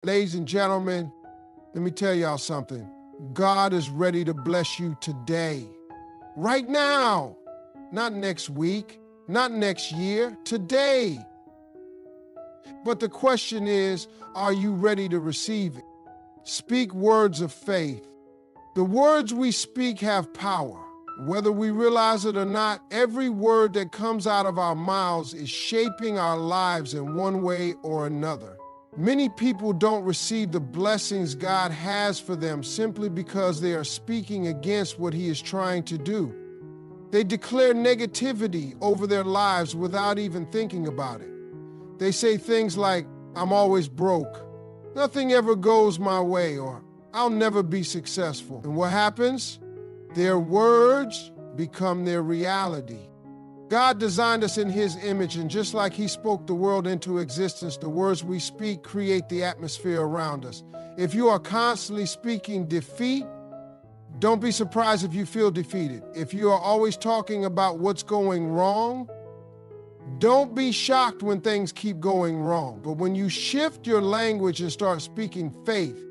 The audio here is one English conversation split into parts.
Ladies and gentlemen, let me tell y'all something. God is ready to bless you today, right now, not next week, not next year, today. But the question is, are you ready to receive it? Speak words of faith. The words we speak have power. Whether we realize it or not, every word that comes out of our mouths is shaping our lives in one way or another. Many people don't receive the blessings God has for them simply because they are speaking against what He is trying to do. They declare negativity over their lives without even thinking about it. They say things like, "I'm always broke," "Nothing ever goes my way," or "I'll never be successful." And what happens? Their words become their reality. God designed us in His image, and just like He spoke the world into existence, the words we speak create the atmosphere around us. If you are constantly speaking defeat, don't be surprised if you feel defeated. If you are always talking about what's going wrong, don't be shocked when things keep going wrong. But when you shift your language and start speaking faith,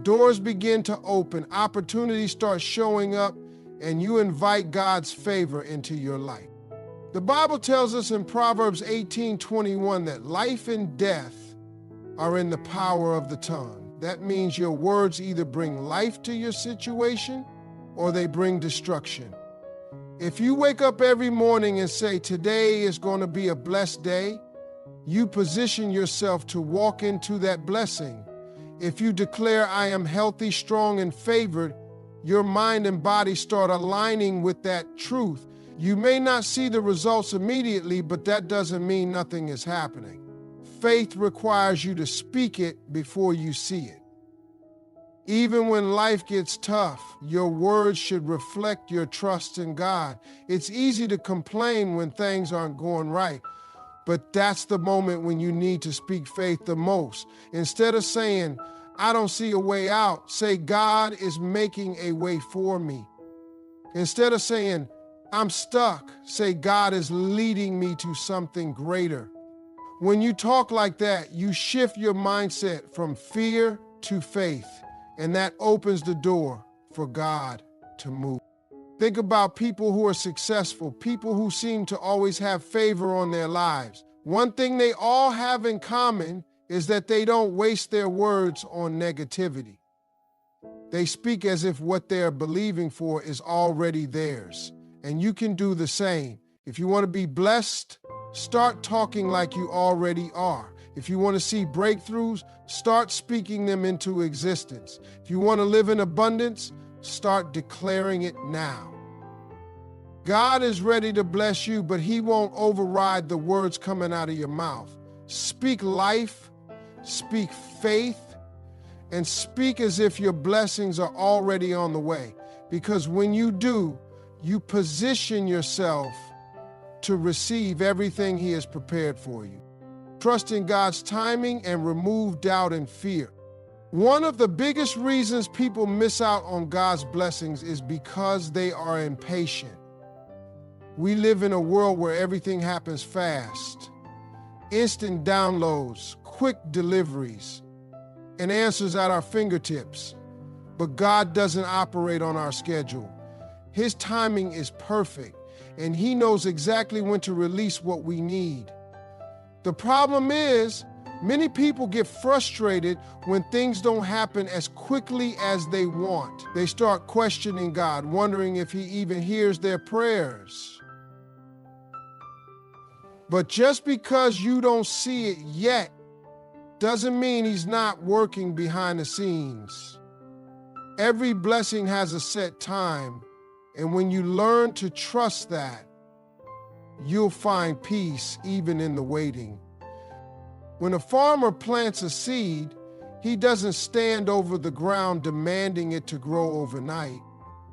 doors begin to open, opportunities start showing up, and you invite God's favor into your life. The Bible tells us in Proverbs 18:21 that life and death are in the power of the tongue. That means your words either bring life to your situation or they bring destruction. If you wake up every morning and say, "Today is going to be a blessed day," you position yourself to walk into that blessing. If you declare, "I am healthy, strong, and favored," your mind and body start aligning with that truth. You may not see the results immediately, but that doesn't mean nothing is happening. Faith requires you to speak it before you see it. Even when life gets tough, your words should reflect your trust in God. It's easy to complain when things aren't going right, but that's the moment when you need to speak faith the most. Instead of saying, "I don't see a way out," say, "God is making a way for me." Instead of saying, "I'm stuck," say, "God is leading me to something greater." When you talk like that, you shift your mindset from fear to faith, and that opens the door for God to move. Think about people who are successful, people who seem to always have favor on their lives. One thing they all have in common is that they don't waste their words on negativity. They speak as if what they're believing for is already theirs. And you can do the same. If you want to be blessed, start talking like you already are. If you want to see breakthroughs, start speaking them into existence. If you want to live in abundance, start declaring it now. God is ready to bless you, but He won't override the words coming out of your mouth. Speak life, speak faith, and speak as if your blessings are already on the way. Because when you do, you position yourself to receive everything He has prepared for you. Trust in God's timing and remove doubt and fear. One of the biggest reasons people miss out on God's blessings is because they are impatient. We live in a world where everything happens fast. Instant downloads, quick deliveries, and answers at our fingertips. But God doesn't operate on our schedule. His timing is perfect, and He knows exactly when to release what we need. The problem is, many people get frustrated when things don't happen as quickly as they want. They start questioning God, wondering if He even hears their prayers. But just because you don't see it yet doesn't mean He's not working behind the scenes. Every blessing has a set time, and when you learn to trust that, you'll find peace even in the waiting. When a farmer plants a seed, he doesn't stand over the ground demanding it to grow overnight.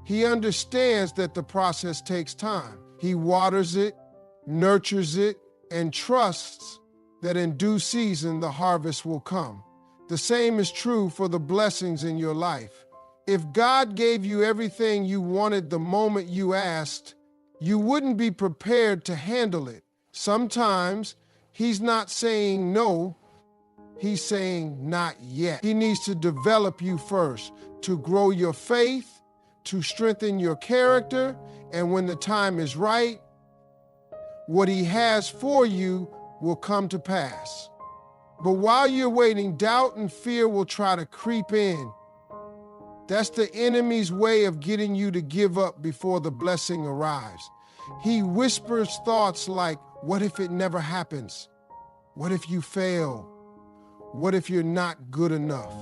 He understands that the process takes time. He waters it, nurtures it, and trusts that in due season the harvest will come. The same is true for the blessings in your life. If God gave you everything you wanted the moment you asked, you wouldn't be prepared to handle it. Sometimes He's not saying no, He's saying not yet. He needs to develop you first, to grow your faith, to strengthen your character, and when the time is right, what he has for you will come to pass. But while you're waiting, doubt and fear will try to creep in. That's the enemy's way of getting you to give up before the blessing arrives. He whispers thoughts like, what if it never happens? What if you fail? What if you're not good enough?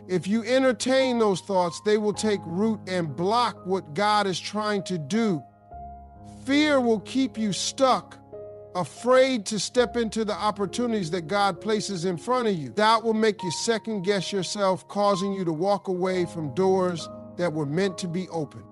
If you entertain those thoughts, they will take root and block what God is trying to do. Fear will keep you stuck, afraid to step into the opportunities that God places in front of you. Doubt will make you second guess yourself, causing you to walk away from doors that were meant to be open.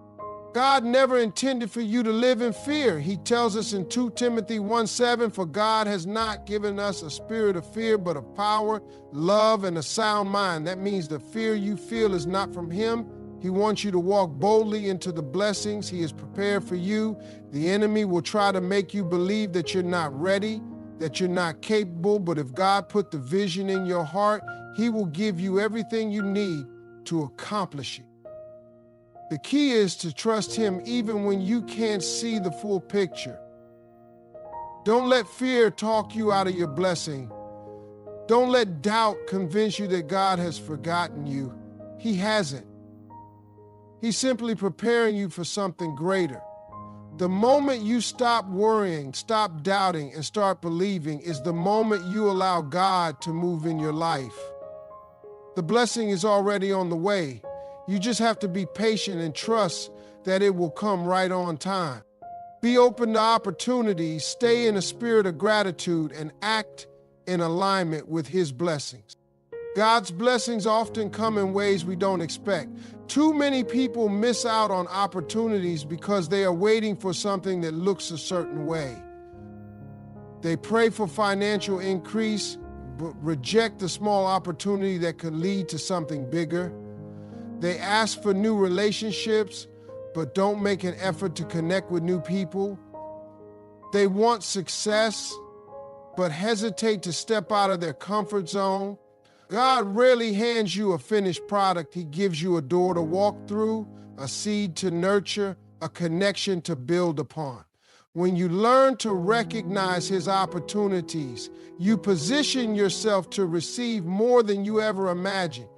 God never intended for you to live in fear. He tells us in 2 Timothy 1:7, for God has not given us a spirit of fear, but of power, love, and a sound mind. That means the fear you feel is not from him. He wants you to walk boldly into the blessings he has prepared for you. The enemy will try to make you believe that you're not ready, that you're not capable, but if God put the vision in your heart, he will give you everything you need to accomplish it. The key is to trust him even when you can't see the full picture. Don't let fear talk you out of your blessing. Don't let doubt convince you that God has forgotten you. He hasn't. He's simply preparing you for something greater. The moment you stop worrying, stop doubting, and start believing is the moment you allow God to move in your life. The blessing is already on the way. You just have to be patient and trust that it will come right on time. Be open to opportunities, stay in a spirit of gratitude, and act in alignment with his blessings. God's blessings often come in ways we don't expect. Too many people miss out on opportunities because they are waiting for something that looks a certain way. They pray for financial increase, but reject the small opportunity that could lead to something bigger. They ask for new relationships, but don't make an effort to connect with new people. They want success, but hesitate to step out of their comfort zone. God rarely hands you a finished product. He gives you a door to walk through, a seed to nurture, a connection to build upon. When you learn to recognize his opportunities, you position yourself to receive more than you ever imagined.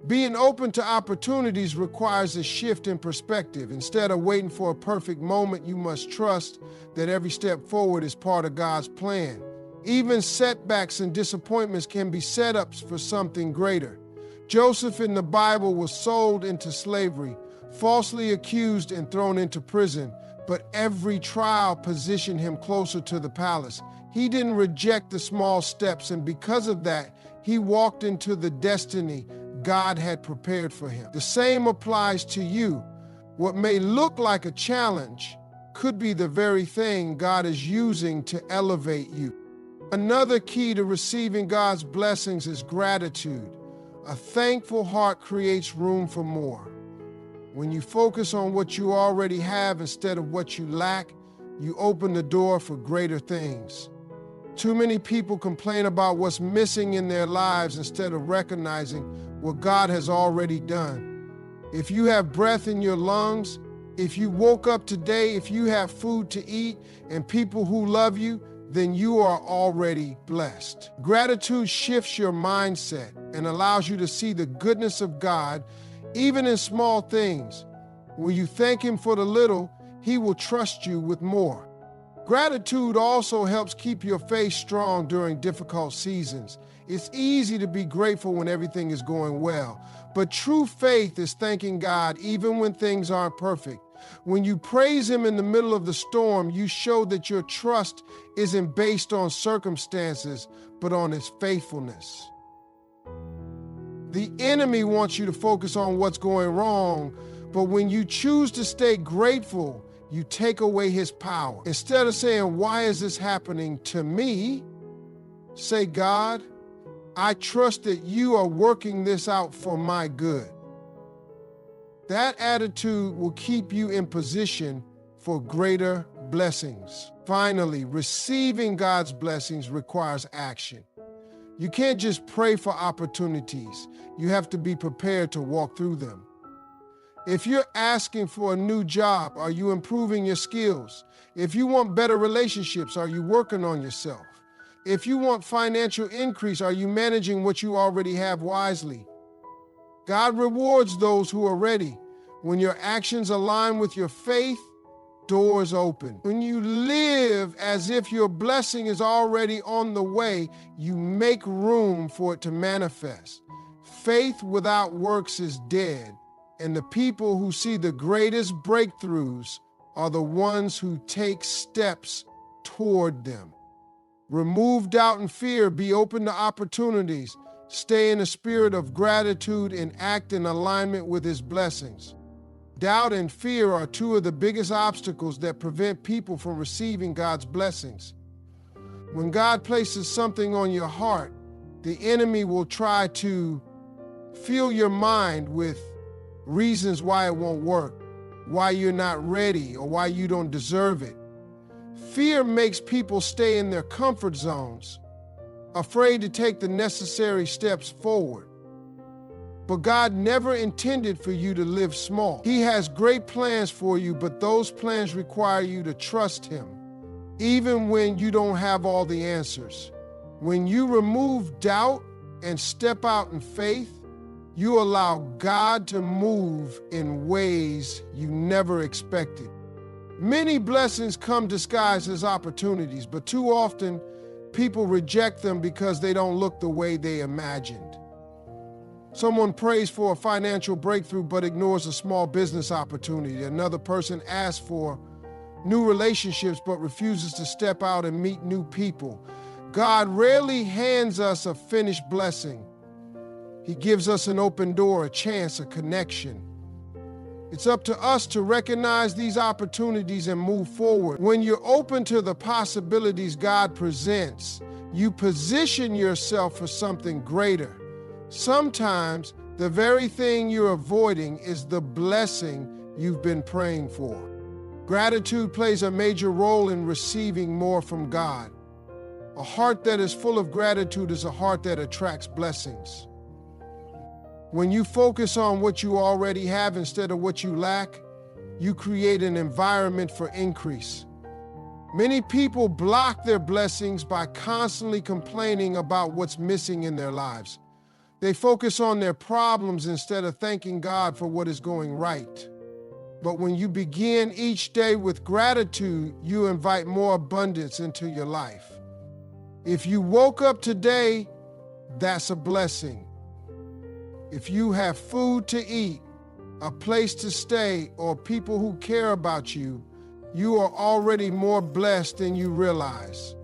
Being open to opportunities requires a shift in perspective. Instead of waiting for a perfect moment, you must trust that every step forward is part of God's plan. Even setbacks and disappointments can be setups for something greater. Joseph in the Bible was sold into slavery, falsely accused and thrown into prison, but every trial positioned him closer to the palace. He didn't reject the small steps, and because of that, he walked into the destiny God had prepared for him. The same applies to you. What may look like a challenge could be the very thing God is using to elevate you. Another key to receiving God's blessings is gratitude. A thankful heart creates room for more. When you focus on what you already have instead of what you lack, you open the door for greater things. Too many people complain about what's missing in their lives instead of recognizing what God has already done. If you have breath in your lungs, if you woke up today, if you have food to eat and people who love you, then you are already blessed. Gratitude shifts your mindset and allows you to see the goodness of God, even in small things. When you thank him for the little, he will trust you with more. Gratitude also helps keep your faith strong during difficult seasons. It's easy to be grateful when everything is going well, but true faith is thanking God even when things aren't perfect. When you praise him in the middle of the storm, you show that your trust isn't based on circumstances, but on his faithfulness. The enemy wants you to focus on what's going wrong, but when you choose to stay grateful, you take away his power. Instead of saying, why is this happening to me? Say, God, I trust that you are working this out for my good. That attitude will keep you in position for greater blessings. Finally, receiving God's blessings requires action. You can't just pray for opportunities. You have to be prepared to walk through them. If you're asking for a new job, are you improving your skills? If you want better relationships, are you working on yourself? If you want financial increase, are you managing what you already have wisely? God rewards those who are ready. When your actions align with your faith, doors open. When you live as if your blessing is already on the way, you make room for it to manifest. Faith without works is dead, and the people who see the greatest breakthroughs are the ones who take steps toward them. Remove doubt and fear, be open to opportunities, stay in a spirit of gratitude, and act in alignment with His blessings. Doubt and fear are two of the biggest obstacles that prevent people from receiving God's blessings. When God places something on your heart, the enemy will try to fill your mind with reasons why it won't work, why you're not ready, or why you don't deserve it. Fear makes people stay in their comfort zones, afraid to take the necessary steps forward. But God never intended for you to live small. He has great plans for you, but those plans require you to trust Him, even when you don't have all the answers. When you remove doubt and step out in faith, you allow God to move in ways you never expected. Many blessings come disguised as opportunities, but too often people reject them because they don't look the way they imagined. Someone prays for a financial breakthrough but ignores a small business opportunity. Another person asks for new relationships but refuses to step out and meet new people. God rarely hands us a finished blessing. He gives us an open door, a chance, a connection. It's up to us to recognize these opportunities and move forward. When you're open to the possibilities God presents, you position yourself for something greater. Sometimes the very thing you're avoiding is the blessing you've been praying for. Gratitude plays a major role in receiving more from God. A heart that is full of gratitude is a heart that attracts blessings. When you focus on what you already have instead of what you lack, you create an environment for increase. Many people block their blessings by constantly complaining about what's missing in their lives. They focus on their problems instead of thanking God for what is going right. But when you begin each day with gratitude, you invite more abundance into your life. If you woke up today, that's a blessing. If you have food to eat, a place to stay, or people who care about you, you are already more blessed than you realize.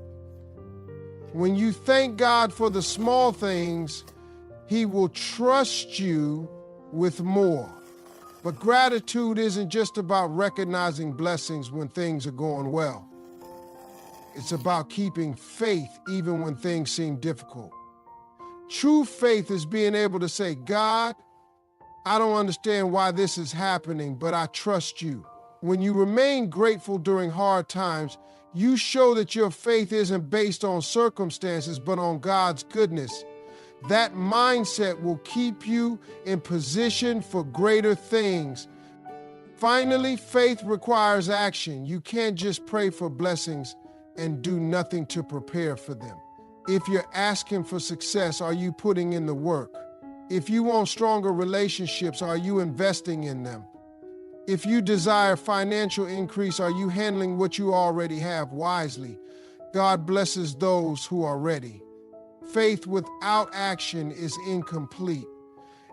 When you thank God for the small things, He will trust you with more. But gratitude isn't just about recognizing blessings when things are going well. It's about keeping faith even when things seem difficult. True faith is being able to say, God, I don't understand why this is happening, but I trust you. When you remain grateful during hard times, you show that your faith isn't based on circumstances, but on God's goodness. That mindset will keep you in position for greater things. Finally, faith requires action. You can't just pray for blessings and do nothing to prepare for them. If you're asking for success, are you putting in the work? If you want stronger relationships, are you investing in them? If you desire financial increase, are you handling what you already have wisely? God blesses those who are ready. Faith without action is incomplete.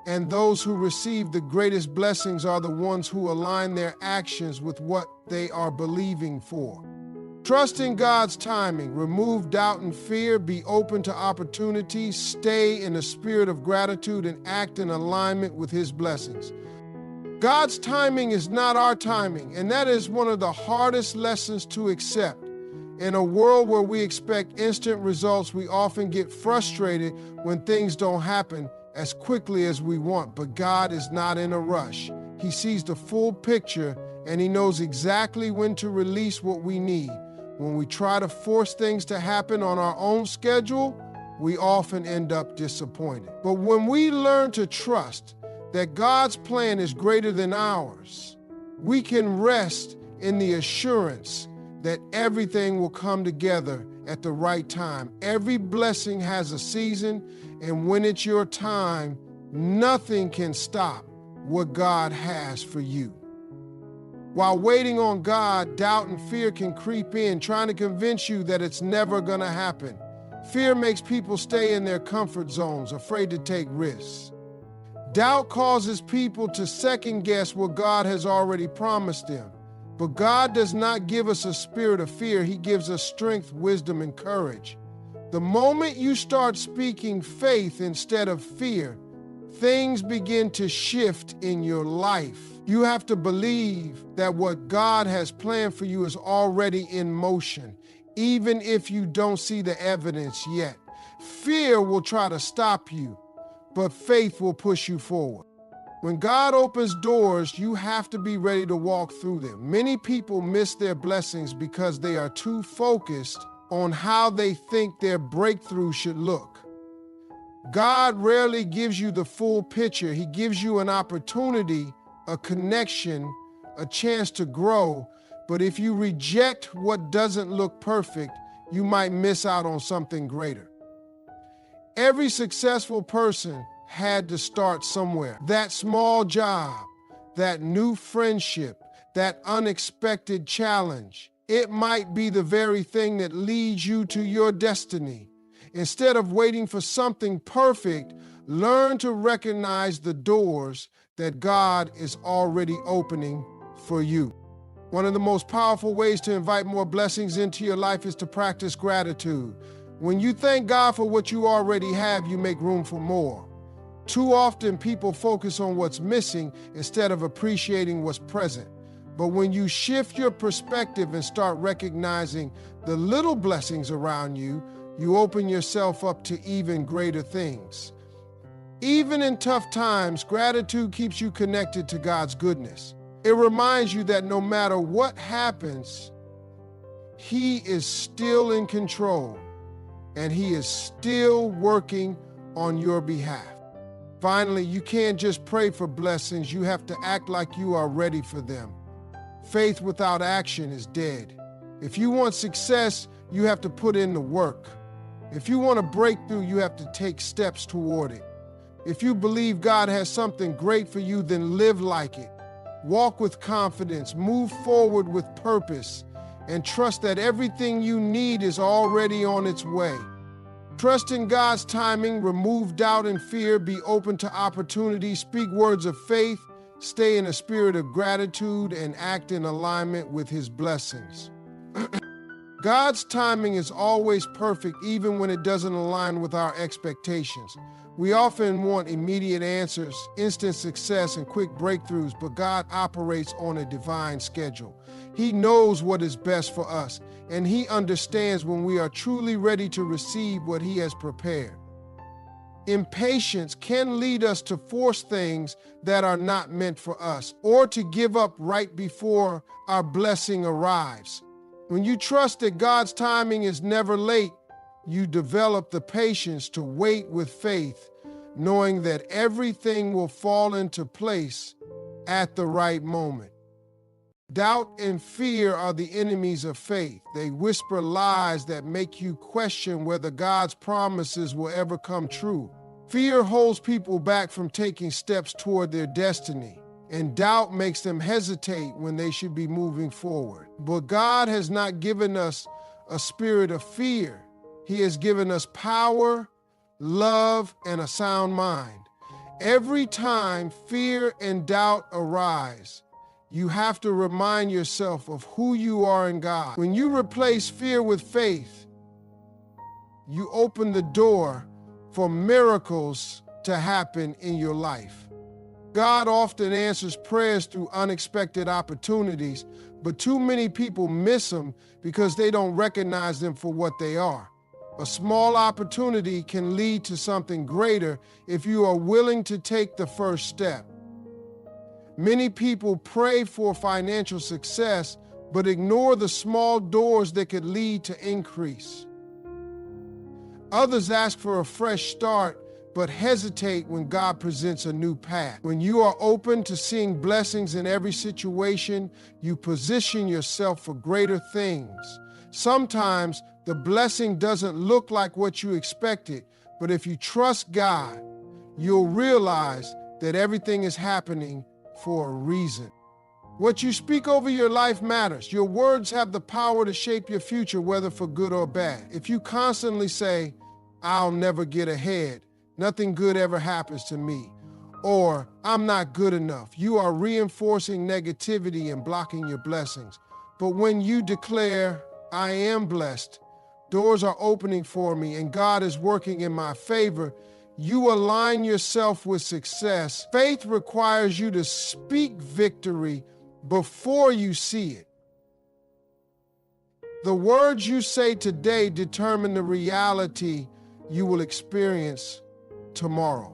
And those who receive the greatest blessings are the ones who align their actions with what they are believing for. Trust in God's timing. Remove doubt and fear. Be open to opportunities. Stay in a spirit of gratitude and act in alignment with His blessings. God's timing is not our timing, and that is one of the hardest lessons to accept. In a world where we expect instant results, we often get frustrated when things don't happen as quickly as we want. But God is not in a rush. He sees the full picture, and He knows exactly when to release what we need. When we try to force things to happen on our own schedule, we often end up disappointed. But when we learn to trust that God's plan is greater than ours, we can rest in the assurance that everything will come together at the right time. Every blessing has a season, and when it's your time, nothing can stop what God has for you. While waiting on God, doubt and fear can creep in, trying to convince you that it's never going to happen. Fear makes people stay in their comfort zones, afraid to take risks. Doubt causes people to second guess what God has already promised them. But God does not give us a spirit of fear. He gives us strength, wisdom, and courage. The moment you start speaking faith instead of fear, things begin to shift in your life. You have to believe that what God has planned for you is already in motion, even if you don't see the evidence yet. Fear will try to stop you, but faith will push you forward. When God opens doors, you have to be ready to walk through them. Many people miss their blessings because they are too focused on how they think their breakthrough should look. God rarely gives you the full picture. He gives you an opportunity, a connection, a chance to grow. But if you reject what doesn't look perfect, you might miss out on something greater. Every successful person had to start somewhere. That small job, that new friendship, that unexpected challenge, it might be the very thing that leads you to your destiny. Instead of waiting for something perfect, learn to recognize the doors that God is already opening for you. One of the most powerful ways to invite more blessings into your life is to practice gratitude. When you thank God for what you already have, you make room for more. Too often, people focus on what's missing instead of appreciating what's present. But when you shift your perspective and start recognizing the little blessings around you, you open yourself up to even greater things. Even in tough times, gratitude keeps you connected to God's goodness. It reminds you that no matter what happens, He is still in control and He is still working on your behalf. Finally, you can't just pray for blessings. You have to act like you are ready for them. Faith without action is dead. If you want success, you have to put in the work. If you want a breakthrough, you have to take steps toward it. If you believe God has something great for you, then live like it. Walk with confidence, move forward with purpose, and trust that everything you need is already on its way. Trust in God's timing, remove doubt and fear, be open to opportunity, speak words of faith, stay in a spirit of gratitude, and act in alignment with His blessings. God's timing is always perfect, even when it doesn't align with our expectations. We often want immediate answers, instant success, and quick breakthroughs, but God operates on a divine schedule. He knows what is best for us, and He understands when we are truly ready to receive what He has prepared. Impatience can lead us to force things that are not meant for us, or to give up right before our blessing arrives. When you trust that God's timing is never late, you develop the patience to wait with faith, knowing that everything will fall into place at the right moment. Doubt and fear are the enemies of faith. They whisper lies that make you question whether God's promises will ever come true. Fear holds people back from taking steps toward their destiny, and doubt makes them hesitate when they should be moving forward. But God has not given us a spirit of fear. He has given us power, love, and a sound mind. Every time fear and doubt arise, you have to remind yourself of who you are in God. When you replace fear with faith, you open the door for miracles to happen in your life. God often answers prayers through unexpected opportunities, but too many people miss them because they don't recognize them for what they are. A small opportunity can lead to something greater if you are willing to take the first step. Many people pray for financial success, but ignore the small doors that could lead to increase. Others ask for a fresh start, but hesitate when God presents a new path. When you are open to seeing blessings in every situation, you position yourself for greater things. Sometimes the blessing doesn't look like what you expected, but if you trust God, you'll realize that everything is happening for a reason. What you speak over your life matters. Your words have the power to shape your future, whether for good or bad. If you constantly say, "I'll never get ahead," "Nothing good ever happens to me," or "I'm not good enough," you are reinforcing negativity and blocking your blessings. But when you declare, "I am blessed, doors are opening for me, and God is working in my favor," you align yourself with success. Faith requires you to speak victory before you see it. The words you say today determine the reality you will experience tomorrow.